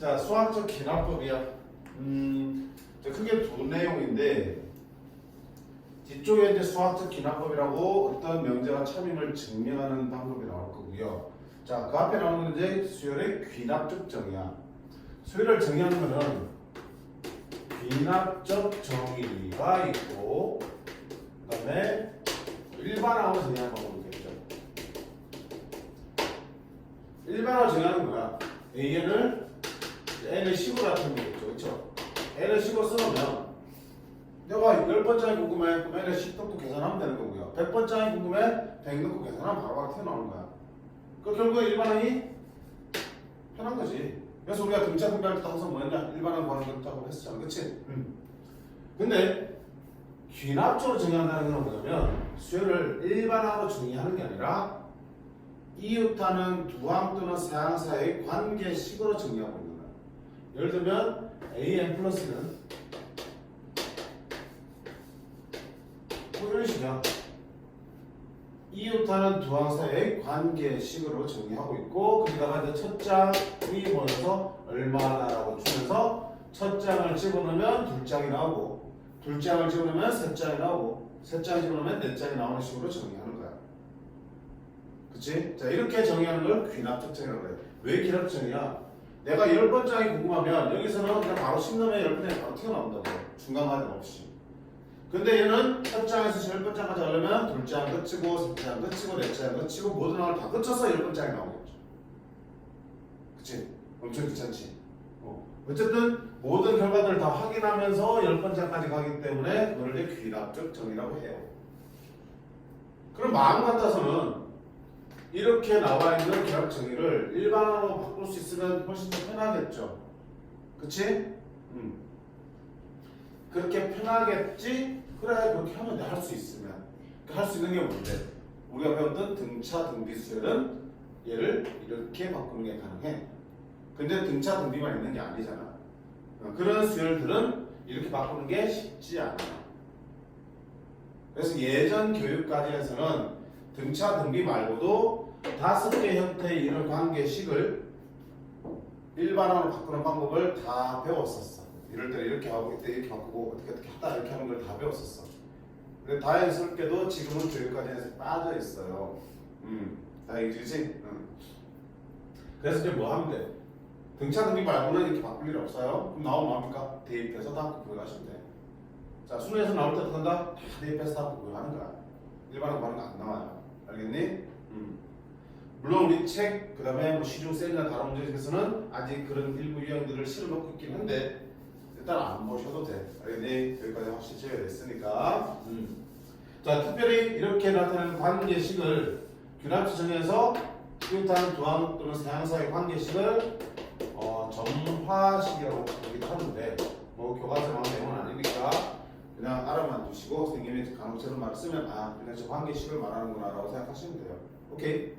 자, 수학적 기납법이야. 크게 두 내용인데 뒤쪽에 이제 수학적 기납법이라고 어떤 명제가 참임을 증명하는 방법이 나올 거고요. 자, 그 앞에 나오는 건 이제 수열의 귀납적 정의야. 수열을 정의하는 거는 귀납적 정의가 있고 그다음에 일반항을 정의하는 방법이 있겠죠. 일반항을 정의하는 거야. AN을 N을 식으로 나타내는 거겠죠. 그렇죠? N을 식으로 써놓으면 내가 10번째가 궁금해. 그럼 N을 10 넣고 계산하면 되는 거고요. 100번째가 궁금해. 100 넣고 계산하면 바로바로 튀어나오는 거야. 그 결국에 일반항이 편한 거지. 그래서 우리가 등차 분배할 때 항상 뭐였냐? 일반항 구하는 것도 했었잖아. 그치? 근데 귀납적으로 정의한다는 건 뭐냐면 수열을 일반항으로 정의하는 게 아니라 이웃하는 두항 또는 세항 사이의 관계식으로 정의하고 있는 거야. 예를 들면 AN 플러스는 뭐 이런 식이야. 이웃하는 두항 사이의 관계식으로 정의하고 있고 거기다가 이제 첫 장이 뭐여서 얼마나라고 주면서 첫 장을 집어넣으면 둘 장이 나오고 둘 장을 집어넣으면 셋 장이 나오고 셋 장을 집어넣으면 넷 장이 나오는 식으로 정의하는 거야. 그치? 자, 이렇게 정의하는 걸 귀납적 정의라고 그래. 왜 귀납적 정의야? 내가 10번장이 궁금하면 여기서는 그냥 바로 10 넣으면 10번장이 바로 튀어나온다고. 중간 과정 없이. 근데 얘는 첫 장에서 10번장까지 하려면 둘 장 끝이고 셋 장 끝이고 넷 장 끝이고 모든 항을 다 끝쳐서 10번장이 나오겠죠. 그치? 엄청 귀찮지? 어쨌든 모든 결과들을 다 확인하면서 10번째까지 가기 때문에 그걸 이제 귀납적 정의라고 해요. 그럼 마음 같아서는 이렇게 나와 있는 귀납 정의를 일반항으로 바꿀 수 있으면 훨씬 더 편하겠죠. 그치? 그렇게 편하겠지? 그래, 그렇게 하면 할 수 있으면. 할 수 있는 게 뭔데? 우리가 배웠던 등차 등비 수열은 얘를 이렇게 바꾸는 게 가능해. 근데 등차 등비만 있는 게 아니잖아. 그런 수열들은 이렇게 바꾸는 게 쉽지 않아. 그래서 예전 교육과정에서는 등차 등비 말고도 5개 형태의 이런 관계식을 일반항으로 바꾸는 방법을 다 배웠었어. 이럴 때 이렇게 하고 이때 이렇게 바꾸고 어떻게 하다 이렇게 하는 걸 다 배웠었어. 근데 다행스럽게도 지금은 교육과정에서 빠져 있어요. 다행이지? 그래서 이제 뭐 하면 돼? 등차 등비 말고는 이렇게 바꿀 일 없어요. 그럼 나오면 뭐합니까? 대입해서 다 구해가시면 돼. 자, 수능에서 나올 때 어떻게 한다? 다 대입해서 다 구해가는 거야. 일반으로 가는 거 안 나와요. 알겠니? 물론 우리 책, 그 다음에 뭐 시중 셀이나 다른 문제 중에서는 아직 그런 일부 유형들을 실어놓고 있긴 한데 일단 안 보셔도 돼. 알겠니? 여기까지 확실히 제외됐으니까. 자, 특별히 이렇게 나타나는 관계식을 귀납적 정의에서 이웃하는 두항 또는 세항 사이의 관계식을 점화식이라고 부르기도 하는데 뭐 교과서에 나온 내용은 아니니까 그냥 알아만 두시고 선생님이 간혹처럼 말을 쓰면 그냥 저 관계식을 말하는구나 라고 생각하시면 돼요. 오케이?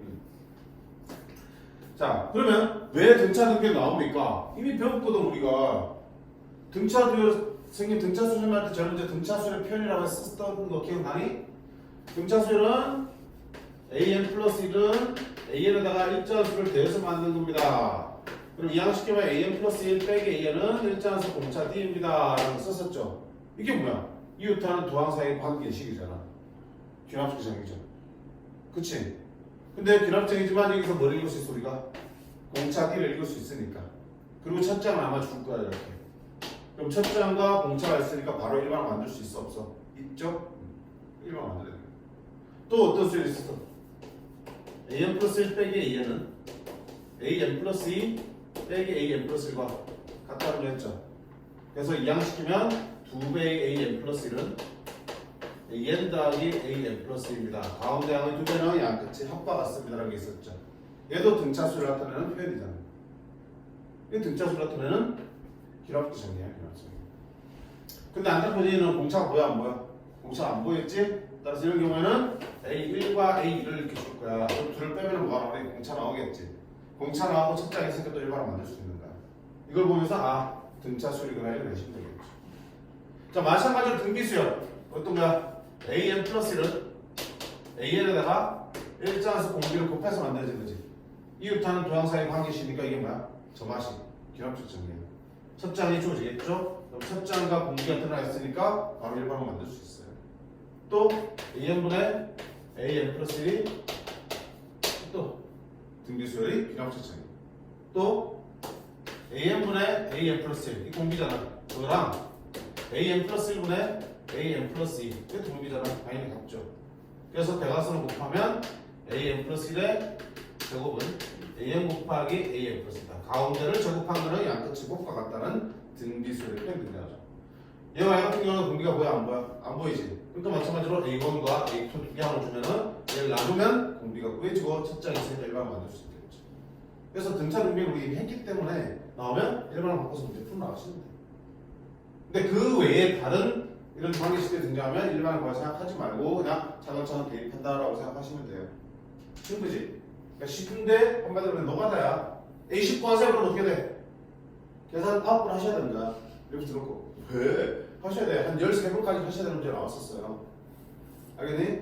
자, 그러면 왜 등차 등비가 나옵니까? 이미 배웠거든 우리가. 등차 수열, 선생님 등차 수열할 때 제일 먼저 등차 수열 표현이라고 했었던 거 기억나니? 등차 수열은 AN 플러스 1은 AN에다가 일자수를 더해서 만든 겁니다. 그럼 이항시키면 AN 플러스 1 빼기 AN은 일자수 공차 D입니다. 라고 썼었죠. 이게 뭐야? 이웃하는 두항 사이의 관계식이잖아. 귀납적 정의죠. 그치? 근데 귀납적이지만 여기서 뭘 읽을 수 있어 우리가? 공차 D를 읽을 수 있으니까. 그리고 첫 장은 아마 줄 거야 이렇게. 그럼 첫 장과 공차가 있으니까 바로 일반항 만들 수 있어 없어? 있죠? 일반항 만들어야 돼. 또 어떤 수열이 있었어? AN 플러스 1 빼기 AN은 AN 플러스 2 빼기 AN 플러스 1과 같다는 걸 했죠. 그래서 이항시키면 2배의 AN 플러스 1은 AN 더하기 AN 플러스 1입니다. 가운데 항의 2배는 양끝이 합과 같습니다. 라는 게 있었죠. 얘도 등차수를 나타내는 표현이잖아. 이 등차수를 나타내는 귀납적 정의야. 근데 안타까워는 공차가 보여 안 보여? 공차가 안 보였지? 따라서 이런 경우에는 A1과 A2를 이렇게 줄 거야. 그럼 둘을 빼면 뭐가 나오니? 공차 나오겠지. 공차 나오고 첫 장에 있으니까 또 일반을 만들 수 있는 거야. 이걸 보면서 등차 수열이구나 이걸 내시면 되겠죠. 자, 마찬가지로 등비수열. 어떤 거야? AN 플러스 1은 AN에다가 일자에서 공비를 곱해서 만들어진 거지. 이웃하는 두항 사이의 관계식이니까 이게 뭐야? 점화식. 기하학 측정이에요. 첫 장이 주어지겠죠? 그럼 첫 장과 공비가 드러나 있으니까 바로 일반으로 만들 수 있어요. 또 AN분의 AN 플러스 1이 또 등비수열이 기하학 측정이에요. 또 AN분의 AN 플러스 1, 이 공비잖아. 그거랑 AN 플러스 1분의 AN 플러스 2, 이게 등비잖아. 당연히 같죠. 그래서 대각선을 곱하면 AN 플러스 1의 제곱은 AN 곱하기 AN 플러스 2다. 가운데를 제곱한 거는 양끝이 곱과 같다는 등비수열의 표현이 나오죠. 얘와 얘 같은 경우는 공비가 뭐야? 안 보여? 안 보이지? 그러니까 마찬가지로 A1과 A2 두 개 항을 주면은 얘를 나누면 공비가 구해지고 첫 장에서 일반을 만들 수 있겠죠. 그래서 등차 등비를 우리 이미 했기 때문에 나오면 일반을 바꿔서 문제 풀어 나가시면 돼요. 근데 그 외에 다른 이런 방식이 등장하면 일반을 거의 생각하지 말고 그냥 차근차근 대입한다라고 생각하시면 돼요. 쉬운 거지? 그러니까 쉽은데 한마디로 노가다야. A10 구하세요. 그러면 어떻게 돼? 계산 9번 하셔야 된다. 이렇게 들었고. 왜? 하셔야 돼. 한 13번까지 하셔야 되는 문제 나왔었어요. 알겠니?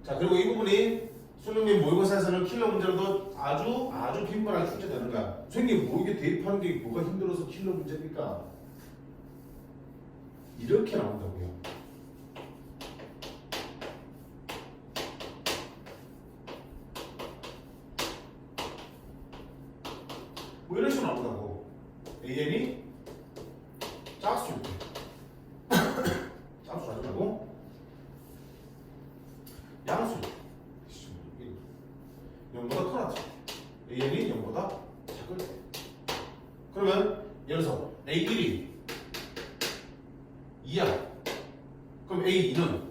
자, 그리고 이 부분이 수능의 모의고사에서는 킬러 문제로도 아주 빈번하게 출제되는 거야. 선생님, 뭐 이게 대입하는 게 뭐가 힘들어서 킬러 문제입니까? 이렇게 나온다고요. 뭐 이런 식으로 나온다고. AN이 짝수 짝수 하지 말고 양수 0보다 크나지. AN이 0보다 작을 때. 그러면 예를 들어서 A1이 2야. 그럼 A2는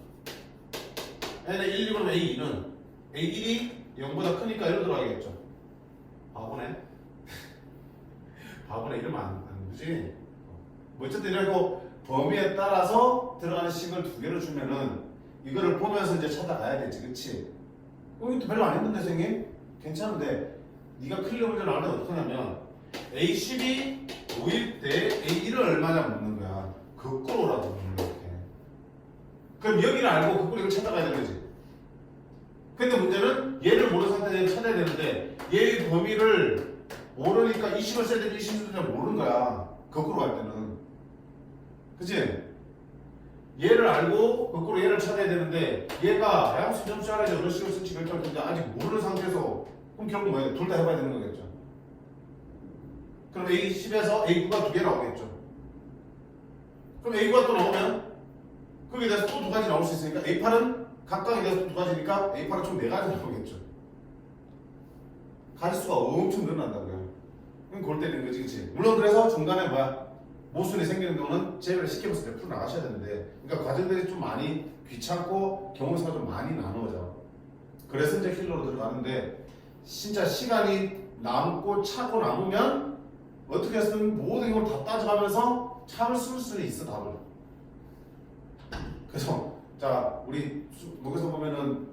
N의 1, 2 그러면 A2는 A1이 0보다 크니까 이로 들어가겠죠. 바보네. 바보네 이러면 안 되지. 뭐 어쨌든 이러고 범위에 따라서 들어가는 식을 두 개를 주면은 이거를 보면서 이제 찾아가야 되지, 그치? 이것도 별로 안 힘든데 선생님? 괜찮은데 네가 클리어 문제 나올 때 어떻게 하냐면 A10이 5일 때 A1을 얼마냐 묻는 거야. 거꾸로라도 묻는 거야. 이렇게. 그럼 여기를 알고 거꾸로 이걸 찾아가야 되는 거지. 근데 문제는 얘를 모르는 상태에 찾아야 되는데 얘의 범위를 모르니까 20을 써야 되는지 20을 써야 되는지 모르는 거야. 거꾸로 갈 때는. 그치? 얘를 알고 거꾸로 얘를 찾아야 되는데 얘가 양수 점수 알아야지 어느 식으로 쓸지 결정할 텐데 아직 모르는 상태에서 그럼 결국 뭐예요? 둘 다 해봐야 되는 거겠죠. 그럼 A10에서 A9가 두 개 나오겠죠. 그럼 A9가 또 나오면 거기에 대해서 또 두 가지 나올 수 있으니까 A8은 각각에 대해서 두 가지니까 A8은 총 네 가지 나오겠죠. 가지수가 엄청 늘어난다고요. 그럼 골 때리는 거지, 그치? 물론 그래서 중간에 뭐야? 모순이 생기는 경우는 제외를 시키면서 몇 프로 나가셔야 되는데, 그러니까 과정들이 좀 많이 귀찮고 경우수가 좀 많이 나누어져. 그래서 이제 킬러로 들어가는데, 진짜 시간이 남고 차고 남으면 어떻게 해서든 모든 걸 다 따져가면서 참을 수는 있어, 답을. 그래서 자 우리 목에서 보면은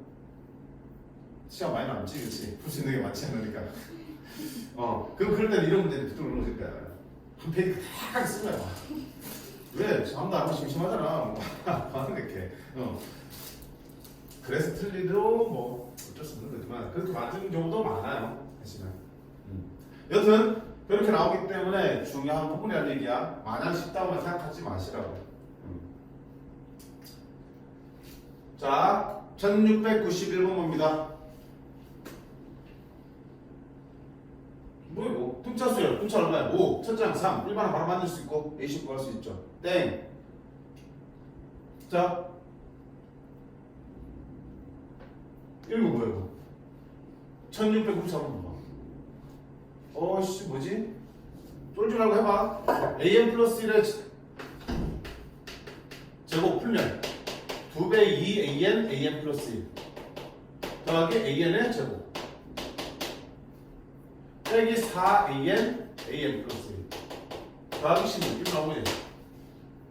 시간 많이 남지, 그렇지? 풀 수 있는 게 많지 않으니까. 그럼 그럴 때는 이런 문제를 붙들어 놓을 거야. 한 페이지 다 쓴 거야. 왜? 잠도 안 하고 심심하잖아. 하는 게 이렇게. 그래서 틀리도 뭐 어쩔 수 없는 거지만 그렇게 맞은 경우도 많아요. 사실은. 여튼 그렇게 나오기 때문에 중요한 부분이라는 얘기야. 마냥 쉽다고만 생각하지 마시라고. 자, 1691번 봅니다. 뭐이고? 등차 수열, 등차 얼마야? 5, 첫장 3, 일반은 바로 만들 수 있고 A10 구할 수 있죠. 땡. 자, 이거 뭐야 이거? 1694번 봐. 어씨 뭐지? 쫄지 말고 해봐. AM 플러스 1의 제곱 풀면 2배 2AN, AN 플러스 1 더하기 AN의 제곱 빼기 4AN, AN 플러스 1 더하기 16 이거 나오지?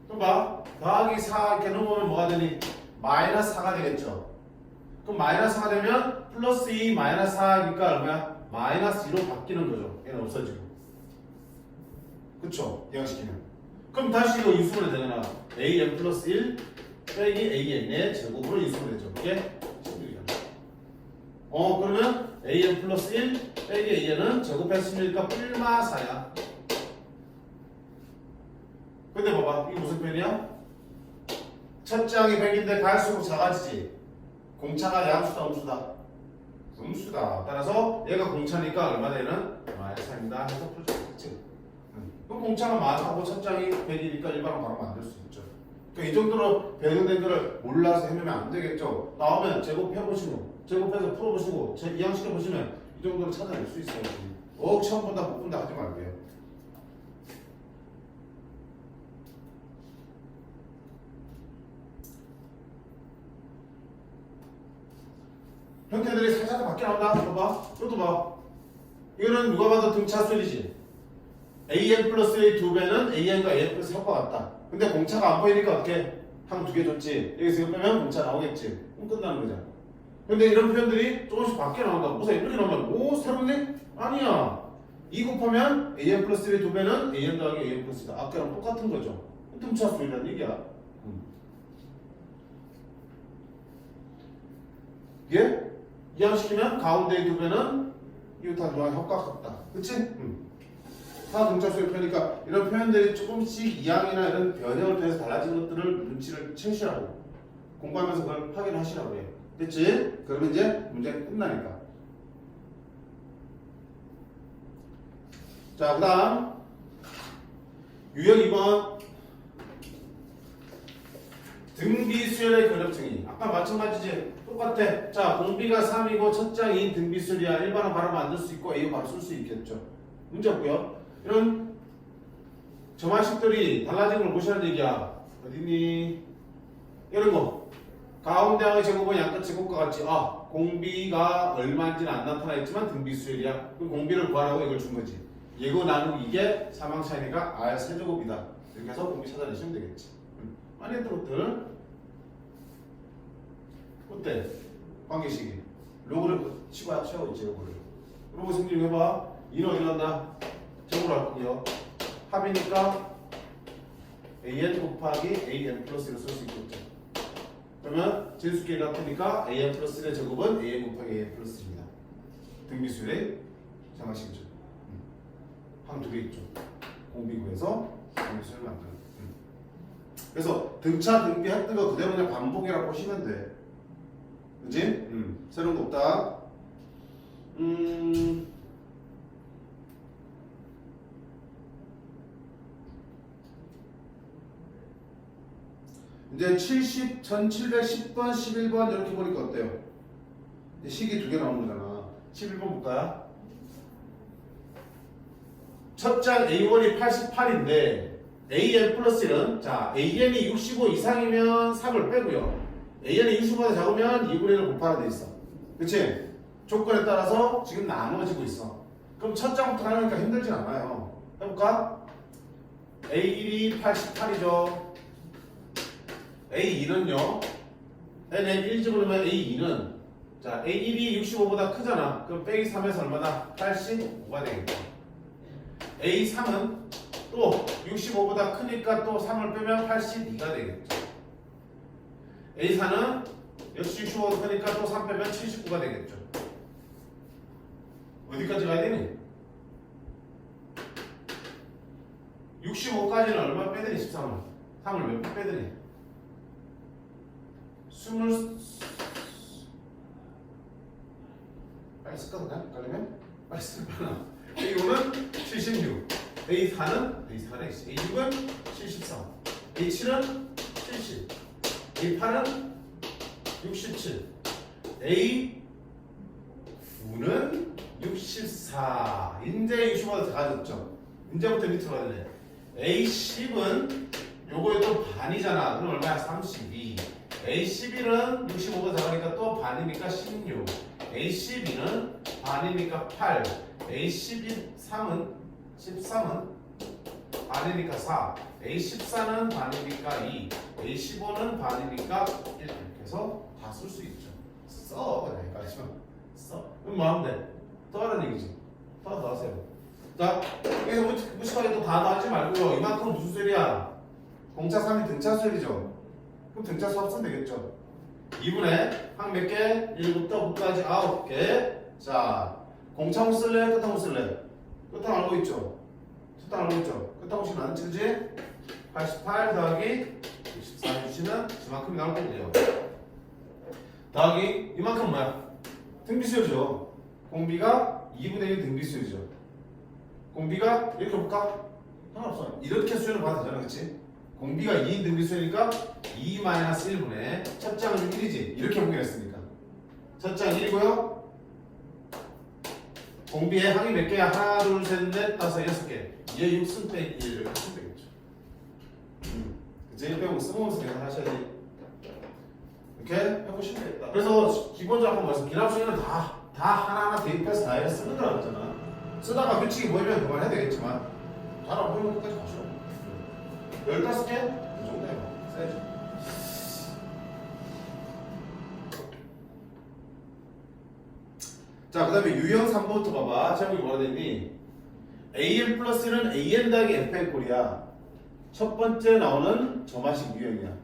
그럼 봐. 더하기 4 이렇게 넣으면 뭐가 되니? 마이너스 4가 되겠죠. 그럼 마이너스 4가 되면 플러스 2 마이너스 4니까 얼마야? 마이너스 2로 바뀌는 거죠. 얘는 없어지고. 그쵸? 이항시키면. 그럼 다시 이거 인수분해 되잖아. AN 플러스 1 빼기 AN의 제곱으로 인수분해 되죠. 그게 16이잖아. 그러면 an 플러스 1 빼기 an은 제곱했으니까 뿔마 4야. 근데 봐봐, 이게 무슨 표현이야? 첫째 항이 100인데 갈수록 작아지지. 공차가 양수다 음수다? 음수다. 따라서 얘가 공차니까 얼마 되는? 마이너스 3이다 해서 풀어주겠지. 그럼 공차가 마하고 첫째 항이 100이니까 일반으로 바로 만들 수 있죠. 그러니까 이 정도로 배경된 거를 몰라서 해내면 안 되겠죠. 나오면 제곱해보시고 제곱해서 풀어보시고 이항시켜보시면 이 정도로 찾아낼 수 있어요. 처음 본다 못 본다 하지 말게요. 형태들이 살짝 밖에 나온다. 봐봐. 이것도 봐. 이거는 누가 봐도 등차수열이지. an 플러스 a 2배는 an과 an 플러스 합과 같다. 근데 공차가 안 보이니까 어떻게? 항 2개 줬지. 여기서 이거 빼면 공차 나오겠지. 그럼 끝나는 거잖아. 근데 이런 표현들이 조금씩 밖에 나온다. 무슨 이렇게 나오면 오 새롭네? 아니야. 2 곱하면 an 플러스 a 2배는 an 더하기 an 플러스다. 아까랑 똑같은 거죠. 등차수열이라는 얘기야. 이게 이항시키면 가운데의 2배는 이거 다 노랑 효과가 같다. 그치? 다 등차수열 표현이니까 이런 표현들이 조금씩 이항이나 이런 변형을 통해서 달라진 것들을 눈치를 채시라고 공부하면서 그걸 확인하시라고 해요. 됐지? 그러면 이제 문제는 끝나니까. 자, 그 다음 유형 2번 등비수열의 근력층이 아까 마찬가지지. 똑같아. 자, 공비가 3이고 첫장 2인 등비수열이야. 일반은 바로 만들 수 있고 A가 바로 쓸 수 있겠죠. 문제 없고요. 이런 점화식들이 달라진 걸 무시하는 얘기야. 어디니? 이런 거. 가운데 항의 제곱은 양끝 제곱과 같지. 공비가 얼마인지는 안 나타나 있지만 등비수열이야. 그럼 공비를 구하라고 이걸 준 거지. 예고 나누기 이게 사망 차이니까 R 세제곱이다. 이렇게 해서 공비 찾아내시면 되겠지. 많이 했던 것들. 어때? 관계식이. 로그를 치고 채워있지, 로그를. 로그 생기해봐. 2는 어디 간다? 제곱을 할 거고요. 합이니까 an 곱하기 an 플러스 1을 쓸 수 있겠죠. 그러면 진수끼리 같으니까 an 플러스 1의 제곱은 an 곱하기 an 플러스 1입니다. 등비수열의 장식이죠. 항 두 개 있죠. 공비구에서 등비수열을 만드는. 그래서 등차 등비 했던 거 그대로 그냥 반복이라고 보시면 돼. 그치? 새로운 거 없다. 이제 1710번, 11번 이렇게 보니까 어때요? 이제 식이 두 개 나오는 거잖아. 11번 볼까요? 첫 장 A1이 88인데 AN 플러스 1은 자 AN이 65 이상이면 3을 빼고요. AN이 65보다 작으면 2분의 1을 곱하라 돼 있어. 그치? 조건에 따라서 지금 나눠지고 있어. 그럼 첫 장부터 하니까 힘들진 않아요. 해볼까? A1이 88이죠. A2는요. n에 1 집어넣으면 A2는 자 A1이 65보다 크잖아. 그럼 빼기 3에서 얼마다? 85가 되겠다. A3은 또 65보다 크니까 또 3을 빼면 82가 되겠죠. A4는 역시 65보다 크니까 또 3 빼면 79가 되겠죠. 어디까지 가야 되니? 65까지는 얼마 빼드니? 13을 3을 몇 배 빼드니? 빨리 쓸까? 그러면 빨리 쓸까? A5는 76, A4는 A6은 73, A7은 70, A8은 67, A9는 64. 인제 65보다 작아졌죠. 인제부터 밑으로 가야 돼. A10은 요거에 또 반이잖아. 그럼 얼마야? 32. A11은 65보다 작으니까 또 반이니까 16. A12는 반이니까 8. A13은 반이니까 4. A14는 반이니까 2. A15는 반이니까 1. 이렇게 해서 다 쓸 수 있죠. 써. 그냥 헷갈리지만 써. 그럼 뭐 하면 돼? 더하라는 얘기지. 더 하세요. 자, 여기서 무식하게 또 다 하지 말고요. 이만큼 무슨 수열이야? 공차 3이 등차 수열이죠. 그럼 등차 수합 쓰면 되겠죠. 2분의 항 몇 개? 1부터 9까지 9개. 자, 공차공 쓸래? 끝항공 쓸래? 끝항 알고 있죠? 끝항 알고 있죠? 끝항공식 안 치지? 88 더하기 64 해주시면 이만큼이 나올 거예요. 더하기 이만큼 뭐야? 등비수열이죠. 공비가 2분의 1 등비수열이죠. 공비가 이렇게 볼까? 상관없어. 이렇게 수열을 봐도 되잖아, 그치? 공비가 2인 등비수열이니까 2-1분의 첫 장은 1이지. 이렇게 보기로 했으니까. 첫 장 1이고요. 공비의 항이 몇 개야? 하나, 둘, 셋, 넷, 다섯, 여섯 개. 얘 6승 빼기 1을 하시면 되겠죠. 그치? 1 빼고 쓸모없는 계산 하셔야지. 이렇게 해보시면 되겠다. 그래서 기본적으로 한번 말씀. 기납수는 다 하나하나 대입해서 다 해서 쓰는 거라고 했잖아. 쓰다가 규칙이 보이면 그만 해야 되겠지만 잘 안 보이는 것까지 가시오. 15개? 이 정도야. 써야지. 자, 그 다음에 유형 3번부터 봐봐. 제목이 뭐라 되니? AN 플러스는 AN 더하기 FN 꼴이야. 첫 번째 나오는 점화식 유형이야.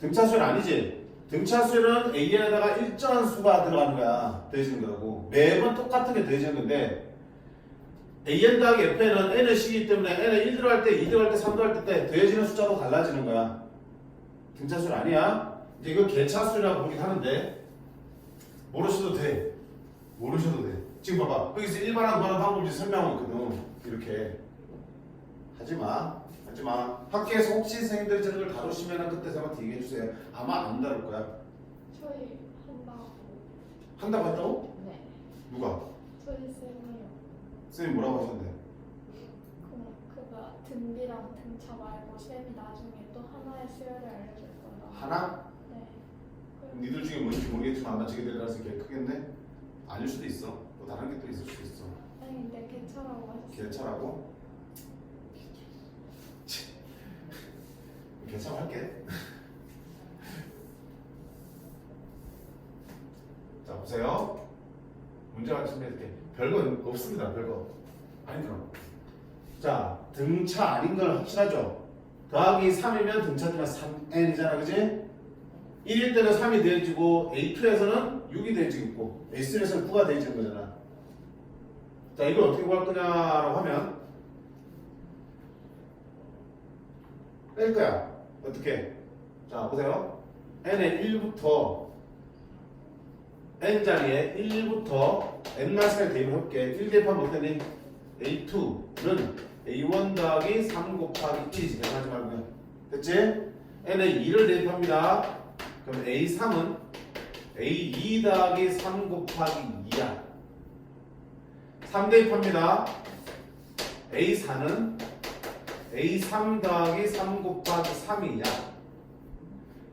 등차수는 아니지? 등차수는 AN에다가 일정한 수가 들어가는 거야. 더해지는 거라고. 매번 똑같은 게 더해지는 건데 AN 더하기 FN은 N의 식이기 때문에 N에 1 들어갈 때, 2 들어갈 때, 3 들어갈 때 더해지는 숫자도 달라지는 거야. 등차수는 아니야. 이제 이거 개차수라고 부르긴 하는데 모르셔도 돼. 모르셔도 돼. 지금 봐봐. 여기서 일반화 구하는 방법을 설명하고 있거든. 이렇게. 하지마. 학교에서 혹시 선생님들이 저런 걸 다루시면 그때 한번 얘기해 주세요. 아마 안 다룰 거야. 저희 한다고. 한다고 했다고? 네. 누가? 저희 쌤이요. 선생님 뭐라고 하셨는데? 그거 등비랑 등차 말고 쌤이 나중에 또 하나의 수열을 알려줄 거라. 하나? 네. 니들 중에 뭔지 모르겠지만 아마 저게 될 가능성이 꽤 크겠네? 아닐 수도 있어. 또 다른 게 또 있을 수도 있어. 아니 근데 개차라고 하셨어요. 개차라고? 개차 할게. 자 보세요. 문제가 준비해줄게. 별거 없습니다. 별거. 아니 그럼. 자 등차 아닌 건 확실하죠? 더하기 3이면 등차지만 3n이잖아, 그지? 1일 때는 3이 더해지고 A2에서는 6이 더해지고 있고 A3에서는 9가 더해지는 거잖아. 자 이걸 어떻게 구할 거냐라고 하면 뺄 거야. 어떻게? 자 보세요. n의 1부터 n자리에 1부터 n마스까지 대입을 해볼게. 1 대입하면 어떠니? A2는 A1 더하기 3 곱하기 1이지. 계산하지 말고요. 됐지? n에 2를 대입합니다. 그럼 A3은 A2 더하기 3 곱하기 2야. 3 대입합니다. A4는 A3 더하기 3 곱하기 3이야.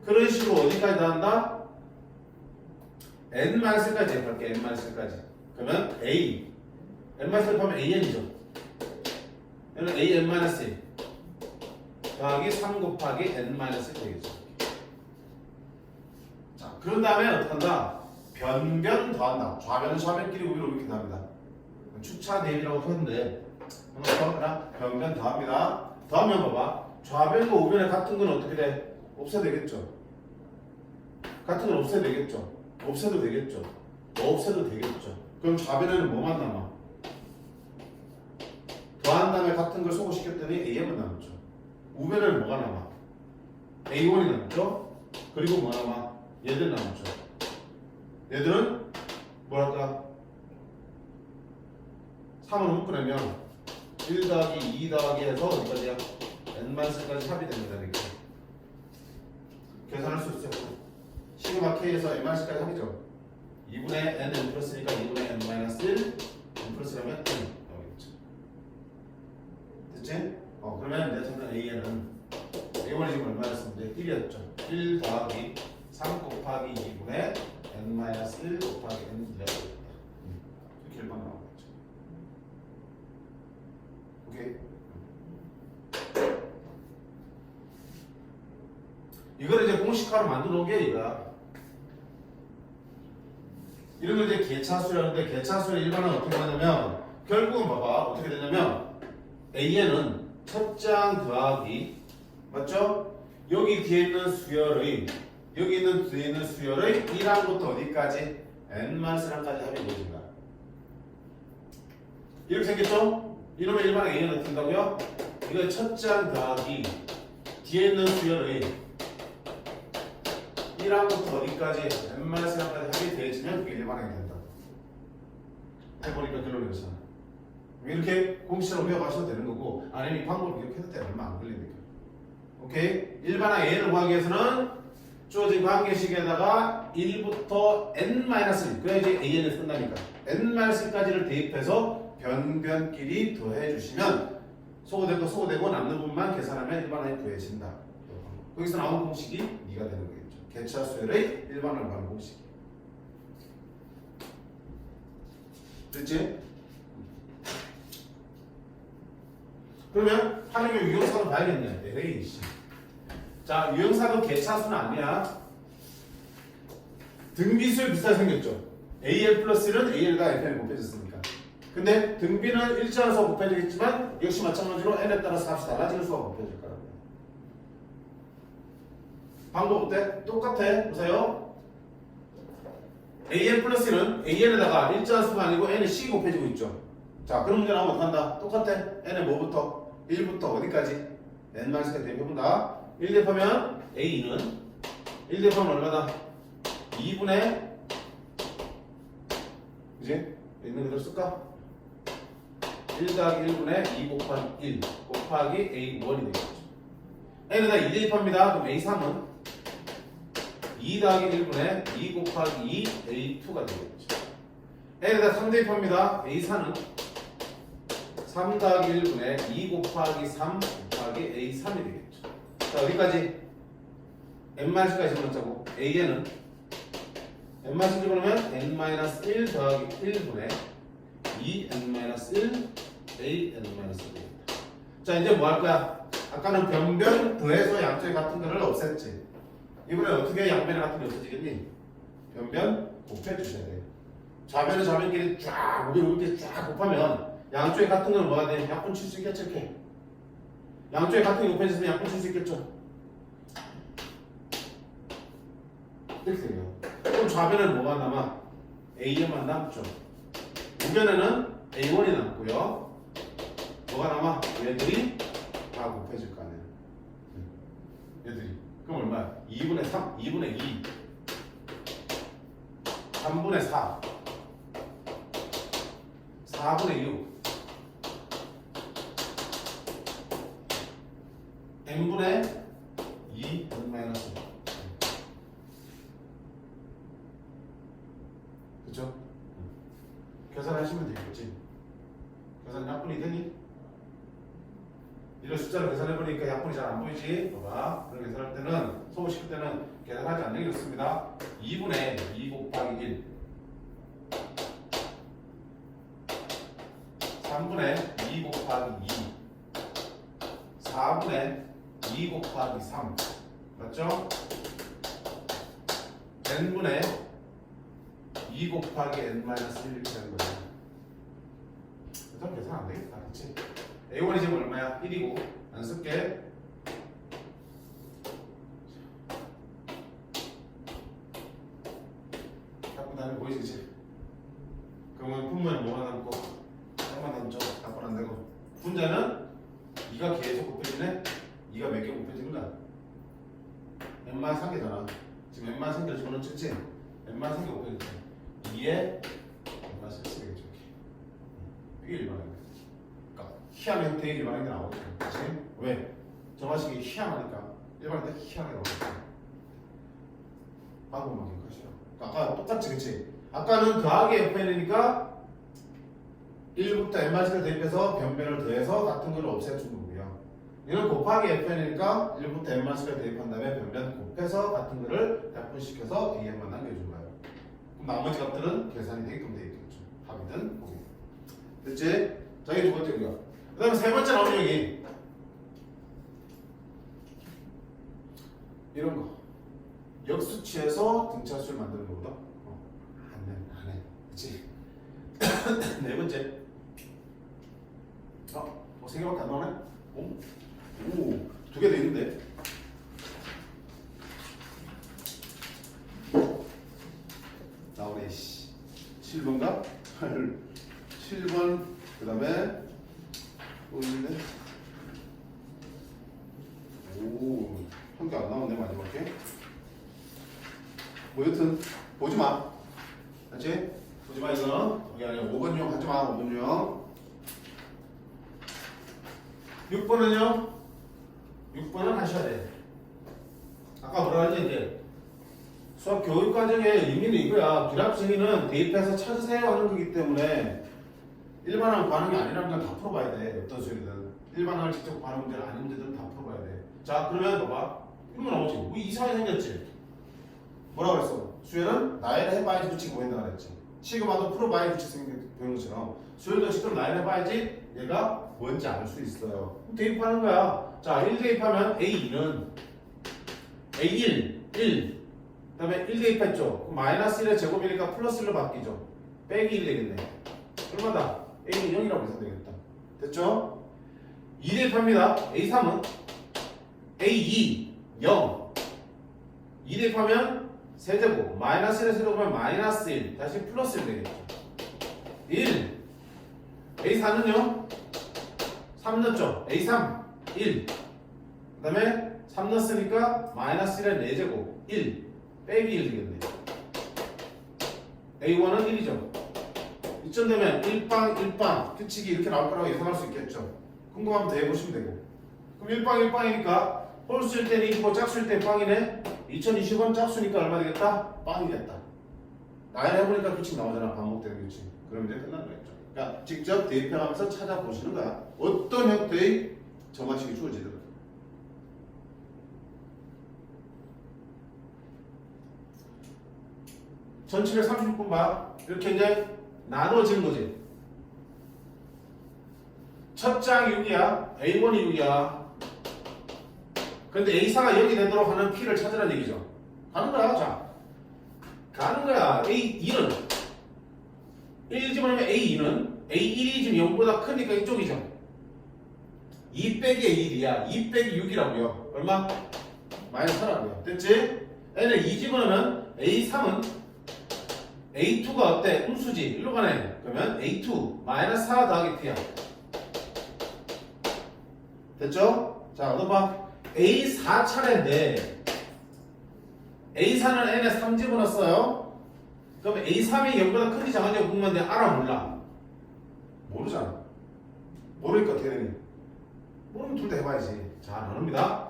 그런 식으로 어디까지 더한다? N-1까지 대입할게. N-1까지. 그러면 A N-1 하면 AN이죠. 얘는 AN-1 더하기 3 곱하기 N-1 되겠죠. 자, 그런 다음에 어떻게 한다? 변변 더한다. 좌변은 좌변끼리 우위로 이렇게 더합니다. 추차 대입이라고 하는데 그냥 변변 더합니다. 더하면 봐봐. 좌변과 우변의 같은 건 어떻게 돼? 없애도 되겠죠. 같은 건 없애도 되겠죠. 없애도 되겠죠. 없애도 되겠죠. 그럼 좌변에는 뭐만 남아? 더한 다음에 같은 걸 소거시켰더니 AM은 남았죠. 우변에는 뭐가 남아? A1이 남았죠. 그리고 뭐 남아? 얘들 남았죠. 얘들은 뭐랄까? 3으로 묶어내면 1 더하기 2 더하기 해서 어디까지야? N-4까지 합이 됩니다. 이렇게 계산할 수 있어요. 시그마 K에서 N-4까지 합이죠. 2분의 N 플러스니까 2분의 N-1 N 플러스라면 N 나오겠죠. 됐지? 그러면 내 찾는 AN은 A1이 지금 얼마였었는데 1이었죠. 1 더하기 3 곱하기 2분의 N-1 곱하기 N 이렇게 일반 나오겠죠. 오케이. 이걸 이제 공식화로 만들어 놓은 게 이거야. 이런 걸 이제 개차수라는데 개차수의 일반은 어떻게 하냐면 결국은 봐봐 어떻게 되냐면 AN은 첫 장 더하기 맞죠? 여기 뒤에 있는 수열의 여기 있는 뒤에 있는 수열의 1항부터 어디까지? n-1까지 합이 보여준다. 이렇게 생겼죠? 이러면 일반항 a는 어떻게 된다고요? 이거 첫째 항 더하기 뒤에 있는 수열의 1항부터 어디까지 n-1까지 합이 되어지면 그게 일반항이 된다. 해보니까 결론이 그렇잖아. 이렇게 공식으로 배워가셔도 되는 거고 아니면 이 방법을 기억해도 돼. 얼마 안 걸리니까. 오케이? 일반항 a를 구하기 위해서는 주어진 관계식에다가 1부터 n-1 그래야지 an에서 끝나니까 n-1까지를 대입해서 변변끼리 더해주시면 소거되고 소거되고 남는 부분만 계산하면 일반항이 구해진다. 거기서 나온 공식이 네가 되는 거겠죠. 개차 수열의 일반항을 구하는 공식. 됐지? 그러면 하는 유형사도 봐야겠네. LA 씨. 자, 유형사도 개차수는 아니야. 등비수에 비슷하게 생겼죠. AL 플러스는 AL과 FN이 곱해졌으니까. 근데 등비는 일자로 서 곱해지겠지만 역시 마찬가지로 n에 따라서 값이 달라지는 수가 곱해질 거라고. 방법 어때? 똑같아. 보세요. AL 플러스는 AL에다가 일자한 수가 아니고 n에 C 곱해지고 있죠. 자, 그런 문제 나오면 어떡한다? 똑같아. n에 뭐부터? 1부터 어디까지? n-까지 대입해본다. 1 대입하면 a는 1 대입하면 얼마다? 2분의 그지? 있는 그대로 쓸까? 1 더하기 1분의 2 곱하기 1 곱하기 a1이 되겠죠. n에다 2 대입합니다. 그럼 a3은 2 더하기 1분의 2 곱하기 2 a2가 되겠죠. n에다 3 대입합니다. a4는 3 더하기 1분의 2 곱하기 3 곱하기 a3이 되겠죠. 자, 어디까지? n-까지 먼저고 a는 n-1 그러면 n-1 더하기 1분의 2n-1 a(n-1) 되겠다. 자, 이제 뭐 할 거야? 아까는 변변 더해서 양쪽의 같은 거를 없앴지. 이번엔 어떻게 양변의 같은 게 없어지겠니? 변변 곱해주셔야 돼. 좌변은 좌변끼리 쫙 이렇게 쫙 곱하면 양쪽에 같은 건 뭐가 돼? 약분 칠 수 있겠죠? 이렇게. 양쪽에 같은 게 곱해졌으면 약분 칠 수 있겠죠? 이렇게 돼요. 그럼 좌변에는 뭐가 남아? A만 남죠. 우변에는 A1이 남고요. 뭐가 남아? 얘들이 다 곱해질 거 아니야. 얘들이. 그럼 얼마야? 2분의 3, 2분의 2, 3분의 4, 4분의 6, n분의 2 n-1. 그쵸? 계산하시면 되겠지. 계산 약분이 되니? 이런 숫자를 계산해보니까 약분이 잘 안 보이지? 봐봐. 그런 계산할 때는, 소부시킬 때는 계산하지 않는 게 좋습니다. 2분의 2 곱하기 1, 3분의 2 곱하기 2, 4분의 2 곱하기 3. 맞죠? n분의 2 곱하기 n-1 이렇게 되는 거야. 일단 계산 안 되겠다. 그치? A1이 지금 얼마야? 1이고 안 쓸게. 갖고 다음에 보이지? 그치? 그러면 분모에 뭐가 남고 얼마 남죠? 갖고 안 되고 분자는 2가 계속 곱해지네? 2가 몇 개 곱해지는 거야? n-1 3개잖아. 지금 n-1 3개를 집어넣었지? n-1 3개 곱해졌지? 2에 n-1 3개겠죠. 이게 일반항이야. 희한한 형태의 일반항이 나오죠. 그치? 왜? 정화식이 희한하니까 일반항 때 희한하게 나오죠. 방법만 기억하시오. 아까 똑같지 그치? 아까는 더하기 fn이니까 1부터 n마스를 대입해서 변변을 더해서 같은 걸 없애준 거고요. 이는 곱하기 fn이니까 1부터 n마스를 대입한 다음에 변변 곱해서 같은 거를 약분시켜서 an만 남겨준 거예요. 그럼 나머지 값들은 계산이 되게끔 되겠죠. 합이든 보기. 됐지? 자, 이게 두 번째고요. 그 다음에 세 번째 나오는 얘기. 이런 거. 역수치에서 등차수를 만드는 거보다 안 해. 그치? 네 번째. 세 개밖에 안 나오네? 오, 두 개 돼 있는데. 그 다음에 또 있네. 오, 한 개 안 나오네 마지막에. 뭐 여튼 보지 마. 알지? 보지 마 이거는. 여기 아니야. 5번용 하지 마. 5번용. 6번은요? 6번은 하셔야 돼. 아까 뭐라 했지 이제 수학 교육 과정의 의미는 이거야. 기랍 정의는 대입해서 찾으세요 하는 거기 때문에 일반항 반응이 아니라는 건 다 풀어봐야 돼. 어떤 수학이든 일반항을 직접 반응 문제는 아닌 문제들은 다 풀어봐야 돼. 자 그러면 봐봐. 이런 거 나오지. 뭐 이상하게 생겼지. 뭐라고 그랬어? 수열은 나열을 해봐야지 규칙이 보인다 그랬지. 시그마도 풀어봐야 규칙 생기는 것처럼 수열도 직접 나열을 해봐야지 얘가 뭔지 알 수 있어요. 대입하는 거야. 자 1 대입하면 A2는 A1 1 그 다음에 1 대입했죠. 그럼 마이너스 1의 제곱이니까 플러스 1로 바뀌죠. 빼기 1 되겠네. 얼마다? A는 0이라고 해서 되겠다. 됐죠? 2 대입합니다. A3은 A2 0 2 대입하면 세제곱 마이너스 1의 세제곱은 마이너스 1 다시 플러스 1 되겠죠. 1 A4는요 3 넣었죠. A3 1 그 다음에 3 넣었으니까 마이너스 1의 4제곱 1 빼기 1 되겠네. A1은 1이죠. 이쯤 되면 1빵 1빵 규칙이 이렇게 나올 거라고 예상할 수 있겠죠. 궁금하면 더 해보시면 되고. 그럼 1빵 1빵이니까 홀수일 때는 2고 짝수일 때 빵이네. 2020원 짝수니까 얼마 되겠다? 빵이겠다. 나열해보니까 규칙 나오잖아. 반복되는 규칙. 그럼 이제 끝난 거겠죠. 그러니까 직접 대입해가면서 찾아보시는 거야. 어떤 형태의 정화식이 주어지든. (1736번) 봐. 이렇게 이제 나눠지는 거지. 첫 장 6이야. A1이 6이야. 근데 A4가 0이 되도록 하는 P를 찾으라는 얘기죠. 가는 거야. 자, 가는 거야. A2는 1 집어넣으면 A2는 A1이 지금 0보다 크니까 이쪽이죠. 2 빼기 A1이야. 2 빼기 6이라고요. 얼마? 마이너스 4라고요. 됐지? N을 2 집어넣으면 A3은 A2가 어때? 음수지. 일로 가네. 그러면 A2 마이너스 4 더하기 P야. 됐죠? 자, 너 봐. A4 차례인데 A4는 N에 3 집어넣었어요. 그럼 A3이 0보다 큰지 작은지 궁금한데 알아 몰라? 모르잖아. 모르니까 어떻게 되니? 모르면 둘 다 해봐야지. 자, 나눕니다.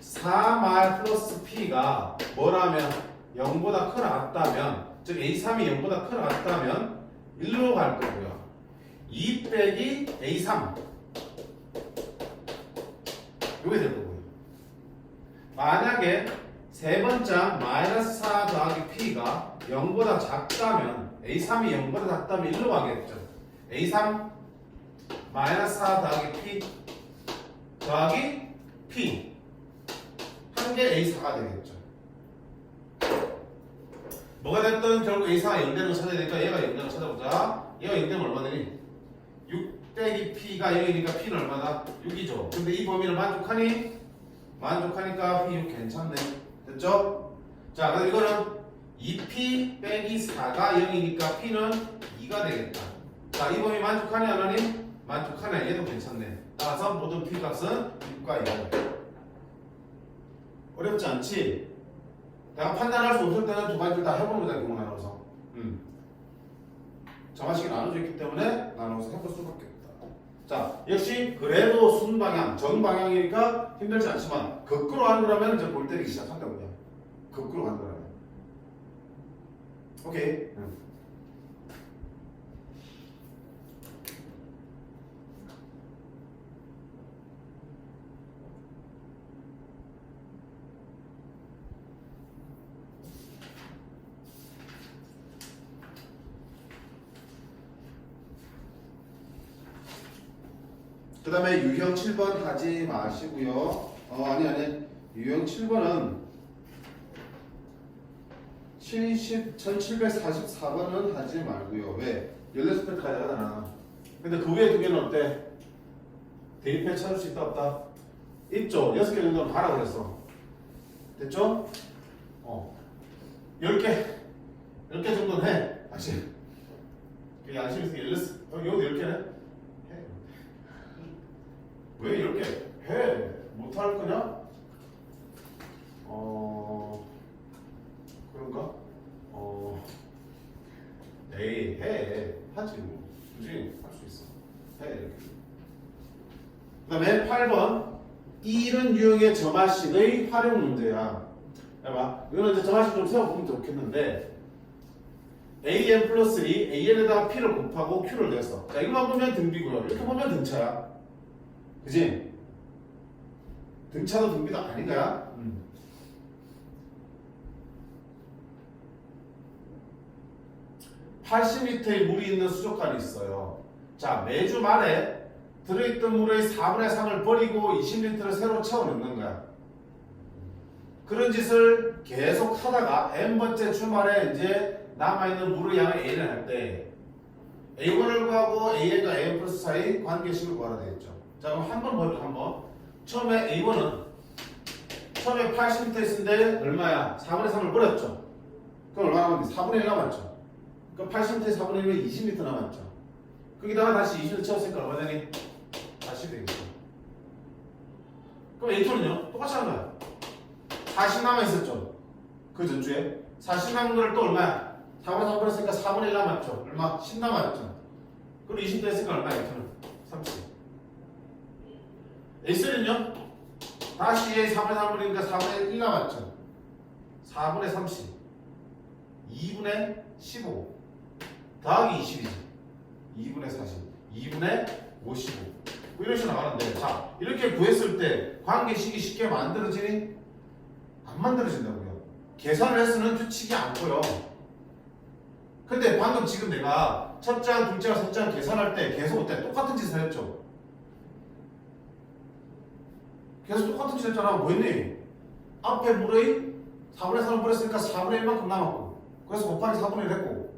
4말 플러스 P가 뭐라면 0보다 크나 같다면, 즉 A3이 0보다 크나 같다면 1로 갈 거고요. 2 빼기 A3 요게 될 거고요. 만약에 세 번째 마이너스 4 더하기 P가 0보다 작다면 A3이 0보다 작다면 1로 가겠죠. A3 마이너스 4 더하기 P 더하기 P 한 개 A4가 되겠죠. 뭐가 됐든 결국 A4가 0되는 거 찾아야 되니까 얘가 0되는 거 찾아보자. 얘가 0되면 얼마 되니? 6 빼기 P가 0이니까 P는 얼마다? 6이죠. 근데 이 범위를 만족하니? 만족하니까 P 6 괜찮네. 됐죠? 자, 그럼 이거는 2P 빼기 4가 0이니까 P는 2가 되겠다. 자, 이 범위 만족하니 안 하니? 만족하네. 얘도 괜찮네. 따라서 모든 P 값은 6과 2다. 어렵지 않지? 내가 판단할 수 없을 때는 두 가지를 다 해보는 거다. 이거 나눠서. 정화식이 나눠져 있기 때문에 나눠서 해볼 수밖에 없다. 자, 역시 그래도 순방향, 정방향이니까 힘들지 않지만 거꾸로 가는 거라면 이제 볼 때리기 시작한다고요. 거꾸로 가는 거라면. 오케이. 그 다음에 유형 7번 하지 마시고요. 아니. 유형 7번은 1744번은 하지 말고요. 왜? 16스펙 가져가잖아. 근데 그 위에 두 개는 어때? 대입해 찾을 수 있다 없다? 있죠. 6개 정도는 가라고 그랬어. 됐죠? 10개 정도는 해. 다시. 양심에서 열렸어. 이것도 이렇게 해. 왜 이렇게 해? 못할 거냐? 그런가? 에이 해. 하지 뭐. 그지? 할 수 있어. 해. 이렇게. 그 다음에 8번 이런 유형의 점화식의 활용 문제야. 봐봐. 이거는 이제 점화식 좀 세워보면 좋겠는데 an 플러스 2 an에다가 p를 곱하고 q를 내서 자 이거만 보면 등비고요. 이렇게 보면 등차야. 그지? 등차도 등비도 아닌 거야. 80리터의 물이 있는 수족관이 있어요. 자 매주 말에 들어있던 물의 4분의 3을 버리고 20리터를 새로 채워 넣는 거야. 그런 짓을 계속 하다가 n번째 주말에 이제 남아있는 물의 양을 A를 할 때 A1을 구하고 AN과 AN 플러스 사이 관계식을 구하라 되겠죠. 자 그럼 한번 보여줘. 한번. 처음에 A1은 처음에 80리터 있었는데 얼마야? 4분의 3을 버렸죠. 그럼 얼마 남았는데? 4분의 1 남았죠. 그럼 80리터에 4분의 1은 20리터 남았죠. 거기다가 다시 20리터 채웠으니까 얼마 되니? 40 되겠죠. 그럼 A2는요? 똑같이 하는 거야. 40 남아있었죠. 그 전주에 40 남은 거를 또 얼마야? 4분의 3 버렸으니까 4분의 1 남았죠. 얼마? 10 남았죠. 그리고 20 됐으니까 얼마야? A2는 30. A3는요? 다시 4분의 3 버리니까 4분의 1 남았죠. 4분의 30 2분의 15 더하기 20이지. 2분의 40 2분의 55 뭐 이런 식으로 나가는데 자 이렇게 구했을 때 관계식이 쉽게 만들어지니? 안 만들어진다고요. 계산을 해서는 규칙이 않고요. 근데 방금 지금 내가 첫째 항, 둘째 항, 셋째 항 계산할 때 계속 어때? 똑같은 짓을 했죠. 계속 똑같은 짓 했잖아. 뭐 했니? 앞에 물의 4분의 3을 버렸으니까 4분의 1만큼 남았고 그래서 곱하기 4분의 1 했고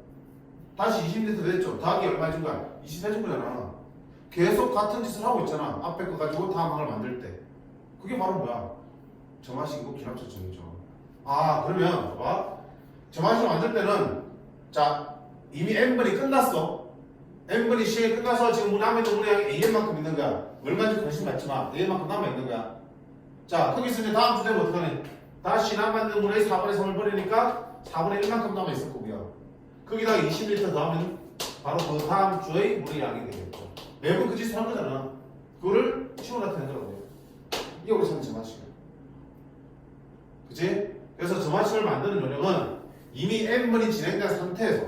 다시 20리터 됐죠. 더하기 얼마 해준 거야? 20 해준 거잖아. 계속 같은 짓을 하고 있잖아. 앞에 거 가지고 다음 항을 만들 때. 그게 바로 뭐야? 점화식이고 기납초점이죠. 아 그러면 봐봐. 점화식을 만들 때는 자 이미 n번이 끝났어. n번이 시간이 끝나서 지금 남아있는 물의 양이 an만큼 있는 거야. 얼마인지 관심 갖지 마. an만큼 남아있는 거야. 자 거기서 이제 다음 주제는 어떡하니? 다시 남아있는 물의 4분의 3을 버리니까 4분의 1만큼 남아있을 거고요. 거기다가 20리터 더하면 바로 그 다음 주의 물의 양이 되겠죠. 매번 그 짓을 한 거잖아. 그거를 치고 나타내더라고요. 이게 우리 찾는 점화식이야. 그치? 그래서 점화식을 만드는 요령은 이미 n번이 진행된 상태에서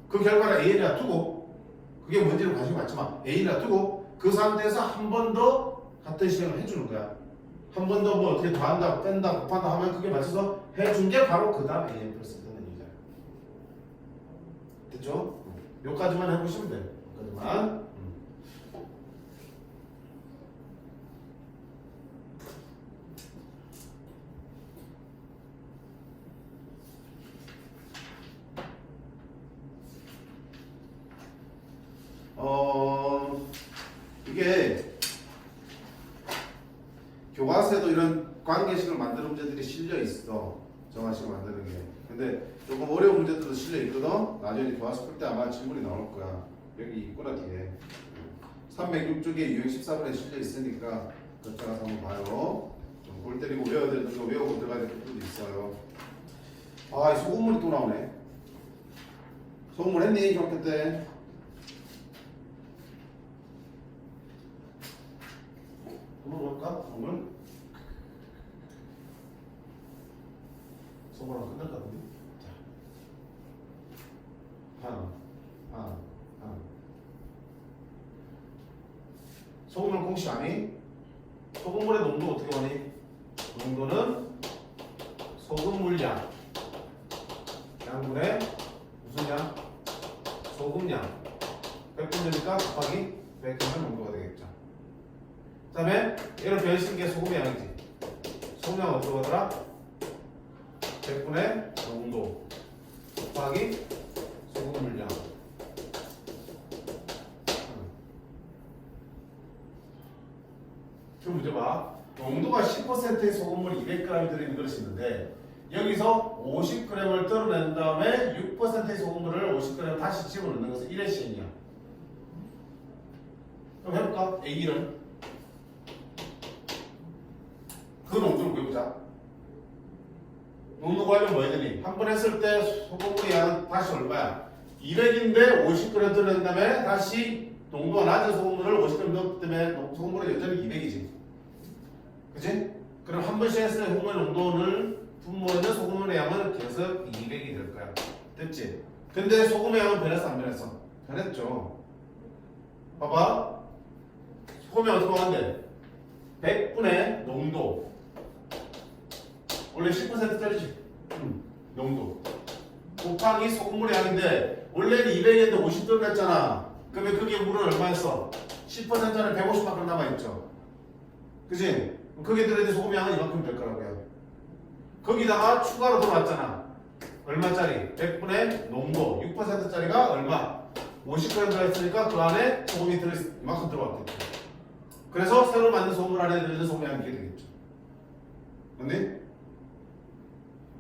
그 결과를 a에다 두고 그게 뭔지는 관심 갖지 마. a에다 두고 그 상태에서 한 번 더 같은 실행을 해주는 거야. 한 번 더 뭐 어떻게 더한다, 뺀다, 곱한다 하면 그게 맞춰서 해준 게 바로 그 다음 an 플러스 되는 얘기잖아. 됐죠? 요까지만 해보시면 돼. 요까지만. 이게 교과서에도 이런 관계식을 만드는 문제들이 실려 있어. 정화식을 만드는 게. 근데 조금 어려운 문제들도 실려 있거든. 나중에 교과서 풀 때 아마 질문이 나올 거야. 여기 있구나 뒤에. 306쪽에 유형 14번에 실려 있으니까 그쪽가서 한번 봐요. 볼 때리고 외워야 되는 거 외우고 들어가야 될 것도 있어요. 아, 이 소금물이 또 나오네. 소금물 했니? 중학교 때? 한번 볼까? 소금물? 소금물은 끝날 것 같은데? 자. 하나. 소금물 공식 아니? 소금물의 농도 어떻게 보니? 농도는 소금물량 양분의 무슨 양? 소금량 100분되니까 곱하기 100하면 농도가 되겠죠. 그 다음에 얘를 변신 게 소금의 양이지. 소금량 어떻게 하더라? 100분의 농도 곱하기 소금물량. 지금 문제 봐. 농도가 10%의 소금물이 200g 들어있는 그릇이 있는데 여기서 50g을 떨어낸 다음에 6%의 소금물을 50g 다시 집어넣는 것은 1의 시행이야. 그럼 해볼까? A1은 그 농도를 구해보자. 농도 구하려면 뭐 해야 되니? 한 번 했을 때 소금물의 양은 다시 얼마야? 200인데 50g 떨어낸 다음에 다시 농도가 낮은 소금물을 50g 넣었기 때문에 소금물은 여전히 200이지. 그치? 그럼 한 번씩 했을 때 소금의 농도를 분모에 있는 소금물의 양은 계속 200이 될 거야. 됐지? 근데 소금의 양은 변했어 안 변했어? 변했죠. 봐봐. 소금의 양은 어떻게 하는데? 100분의 농도. 원래 10%짜리지? 농도. 곱하기 소금물의 양인데 원래는 200인데 50 들어갔잖아. 그러면 그게 물은 얼마였어? 10%는 150만큼 남아있죠. 그치? 그게 들어있는 소금 양은 이만큼 될 거라고요. 거기다가 추가로 더 왔잖아. 얼마짜리? 100분의 농도 6%짜리가 얼마? 50g 들어있으니까 그 안에 소금이 이만큼 들어왔겠죠. 그래서 새로 만든 소금물 안에 들어있는 소금 양이 이게 되겠죠. 근데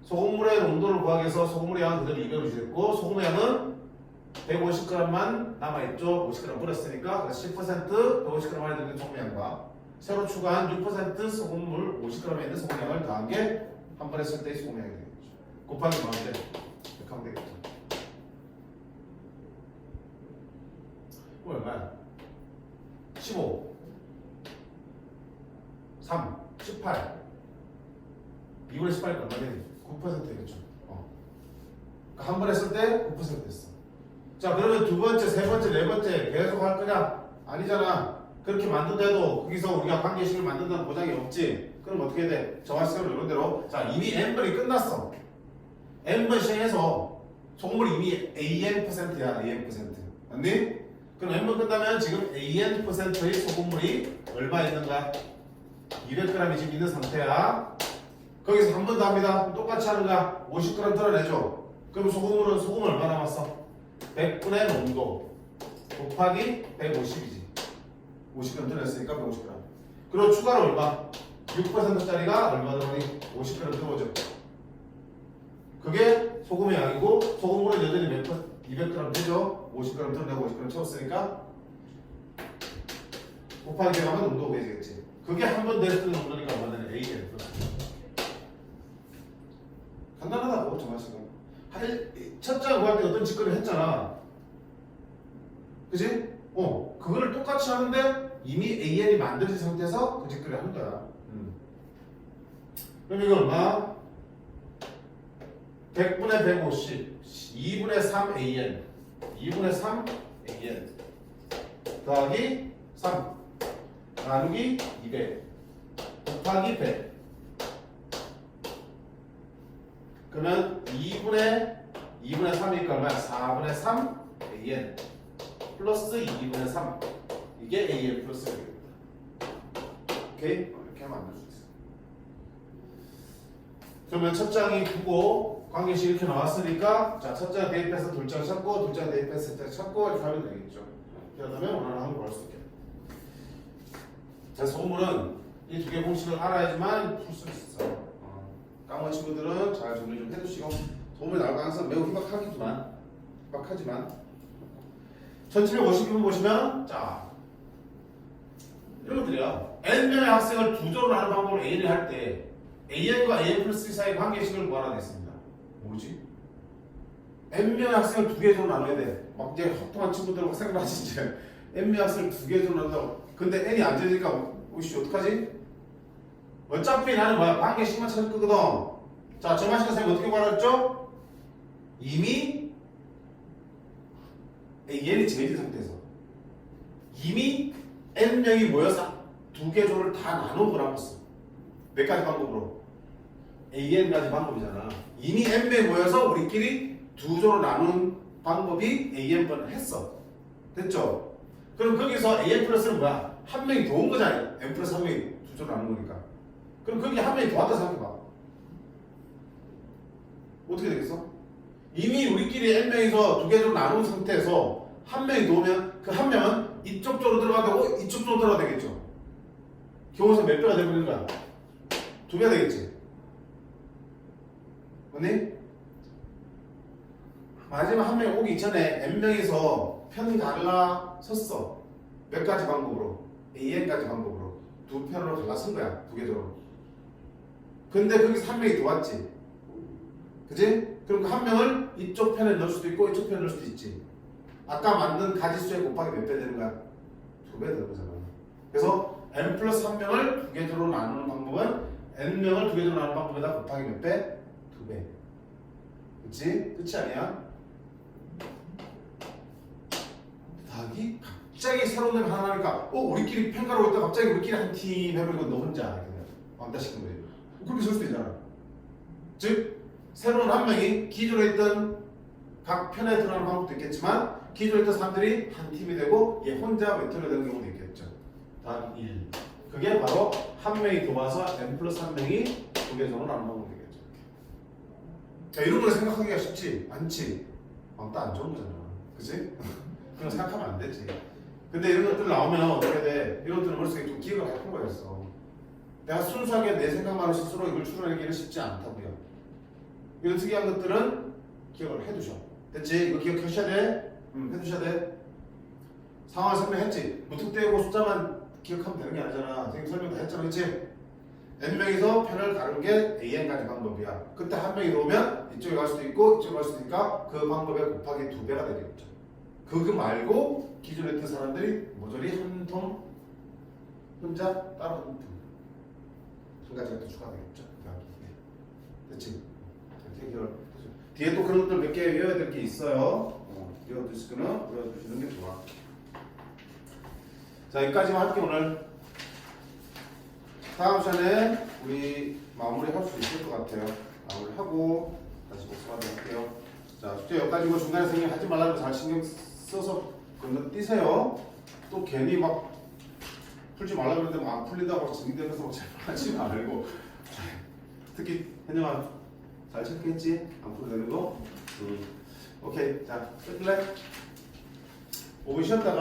소금물의 농도를 구하기 위해서 소금물의 양은 그대로 200으로 유지했고 소금의 양은 150g만 남아있죠. 50g 뿌렸으니까 그래서 10% 150g 안에 들어있는 소금 양과 새로 추가한 6% 소금물 50g에 있는 소금 양을 더한 게 한 번 했을 때의 소금 양이 되겠죠. 곱하기 뭐 하면 돼? 이렇게 하면 되겠죠. 그럼 얼마야? 15 3 18 2분의 18이니까 얼마 되니? 9% 되겠죠. 그러니까 한 번 했을 때 9% 됐어. 자 그러면 두 번째, 세 번째, 네 번째 계속 할 거냐? 아니잖아. 그렇게 만든데도 거기서 우리가 관계식을 만든다는 보장이 없지. 그럼 어떻게 해야 돼? 정화시켜서 이런 대로. 자 이미 n번이 끝났어. n번 시행해서 소금물이 이미 an%야. an%. 맞니? 그럼 n번 끝나면 지금 an%의 소금물이 얼마 있는가? 200g이 지금 있는 상태야. 거기서 한 번 더 합니다. 똑같이 하는 거야. 50g 덜어내죠. 그럼 소금물은 소금 얼마 남았어? 100분의 농도 곱하기 150이지. 50g 덜어냈으니까 150g. 그리고 추가로 얼마? 6%짜리가 얼마 들어오니? 50g 들어오죠. 그게 소금의 양이고 소금물은 여전히 몇 %? 200g 되죠. 50g 덜어내고 50g 채웠으니까 곱하기 하면 농도가 구해지겠지. 그게 한 번 냈을 때 농도니까 얼마 되는 AN. 간단하다고 정하시고 첫 장 구할 때 어떤 짓거리를 했잖아. 그지? 그거를 똑같이 하는데 이미 AN이 만들어진 상태에서 그 짓거리를 하는 거야. 그럼 이거 얼마? 100분의 150 2분의 3 AN 2분의 3 AN 더하기 3 나누기 200 곱하기 100 그러면 2분의 3이니까 얼마야? 4분의 3 AN 플러스 2분의 3 이게 AN 플러스 1이겠다. 오케이? 이렇게 하면 만들 수 있어. 그러면 첫 장이 9고 관계식 이렇게 나왔으니까 자, 첫 장에 대입해서 둘 장 찾고 둘 장에 대입해서 셋 장 찾고 이렇게 하면 되겠죠. 그러다 보면 원하는 항을 구할 수 있게. 자, 소금물은 이 두 개 공식을 알아야지만 풀 수 있어. 까먹은 친구들은 잘 정리 좀 해두시고 소금물이 나올 가능성은 매우 희박하지만 1752번 보시면 자 이런 것들이야. n명의 학생을 두 조로 나누는 방법을 A를 할 때 AN과 AN 플러스 1 사이의 관계식을 구하라 됐습니다. 뭐지? n명의 학생을 두 개 조로 나눠야 돼. 막 이제 허통한 친구들 생각나지 이제 n명의 학생을 두 개 조로 나눈다고. 근데 n이 안 되니까 오이씨 어떡하지? 어차피 나는 뭐야? 관계식만 찾을 거거든. 자, 정하시는 선생님 어떻게 말했죠? 이미 AN이 정해진 상태에서 이미 n명이 모여서 두 개 조를 다 나눈 거라고 했어. 몇 가지 방법으로? AN까지 방법이잖아. 이미 n명이 모여서 우리끼리 두 조로 나눈 방법이 AN번을 했어. 됐죠? 그럼 거기서 AN 플러스는 뭐야? 한 명이 더 온 거잖아. n 플러스 한 명이 두 조로 나눈 거니까. 그럼 거기 한 명이 더 왔다 생각해봐. 어떻게 되겠어? 이미 우리끼리 n명이서 두 개 조로 나눈 상태에서 한 명이 더 오면 그 한 명은 이쪽 조로 들어가고 이쪽 조로 들어가야 되겠죠. 교호에서 몇 배가 되버리는 거야? 두 배가 되겠지. 맞니? 마지막 한 명이 오기 전에 n명에서 편이 갈라섰어. 몇 가지 방법으로? an까지 방법으로. 두 편으로 갈라선 거야. 두 개적으로. 근데 거기서 한 명이 더 왔지. 그지? 그럼 그 한 명을 이쪽 편에 넣을 수도 있고 이쪽 편에 넣을 수도 있지. 아까 만든 가지수에 곱하기 몇 배 되는 거야? 2배 되는 거잖아. 그래서 n 플러스 한 명을 두 개조로 나누는 방법은 n명을 두 개조로 나누는 방법에다 곱하기 몇 배? 2배. 그치? 끝이 아니야? 닭이 갑자기 새로운 놈 하나 나니까 우리끼리 팽가로 있다 갑자기 우리끼리 한 팀 해버리고 너 혼자 그냥 왕따 시킨 거지. 그렇게 쓸 수도 있잖아. 즉 새로운 한 명이 기존에 있던 각 편에 들어가는 방법도 있겠지만 기존에 있던 사람들이 한 팀이 되고 얘 혼자 멘토가 되는 경우도 있겠죠. 답 1. 그게 바로 한 명이 도와서 n 플러스 한 명이 두 개 정도 나누는 방법이 되겠죠. 자, 이런 걸 생각하기가 쉽지 않지. 왕따 안 좋은 거잖아. 그치? 그런 생각하면 안 되지. 근데 이런 것들 나오면 어떻게 돼? 이런 것들은 머릿속에 좀 기억을 할 필요가 있어. 내가 순수하게 내 생각만으로 스스로 이걸 추론하기는 쉽지 않다고요. 이런 특이한 것들은 기억을 해두셔. 됐지? 이거 기억하셔야 돼. 해두셔야 돼. 상황을 설명했지? 무턱대고 숫자만 기억하면 되는 게 아니잖아. 선생님 설명 다 했잖아. 그치? n명에서 편을 다룬 게 an까지 방법이야. 그때 한 명이 들어오면 이쪽에 갈 수도 있고 이쪽에 갈 수도 있으니까 그 방법에 곱하기 2배가 되겠죠. 그거 말고 기존에 있던 사람들이 모조리 한 통 혼자 따로 한 통. 한 가지가 더 추가되겠죠. 됐지? 뒤에 또 그런 것들 몇 개 외워야 될 게 있어요. 외워두시는 게 좋아. 자, 여기까지만 할게 오늘. 다음 시간에 우리 마무리할 수 있을 것 같아요. 마무리하고 다시 복습하도록 할게요. 자, 숙제 여기까지고 중간에 선생님 하지 말라고 잘 신경 써서 건너뛰세요. 또 괜히 막 풀지 말라고 그러는데 막 안 풀린다고 증명되면서 제발 하지 말고. 특히 현영아 잘 체크했지? 안 풀어도 되는 거? 오케이. 자, 끝낼래? 5분 쉬었다가